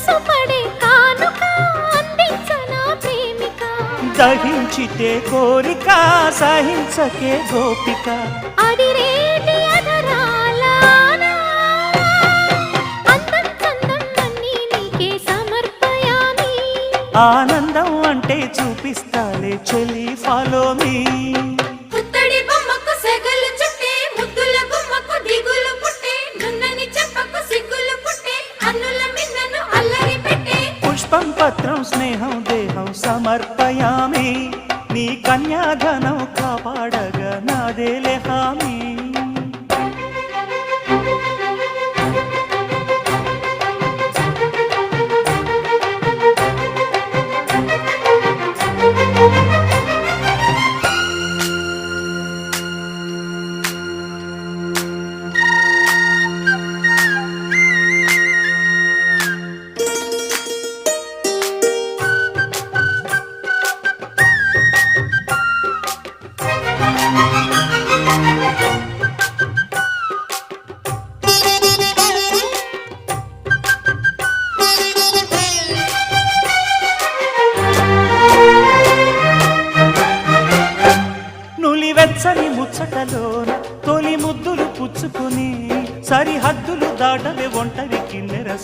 మనసు పడే కానుక అందించనా ప్రేమిక దహించితే కోరిక సహించకే గోపిక అడిరేటి అధరాల అందం చందం అన్నీ నీకే సమర్పయామి ఆనందం అంటే చూపిస్తాలే చెలి ఫాలో మీ పుత్తడి బొమ్మకు సెగలు చుట్టే ముద్దుల గుమ్మకు దిగులు పుట్టే నున్నని చెప్పకు సిగ్గులు పుట్టే అన్నుల మిన్నను అల్లరి పెట్టే పుష్పం పత్రం స్నేహం దేహం సమర్పయామి నీ కన్యాధనం కాపాడగా నాదేలే హామీ వెచ్చని ముచ్చటలోన తొలి ముద్దులు పుచ్చుకుని సరిహద్దులు దాటవే ఒంటరి కిన్నెర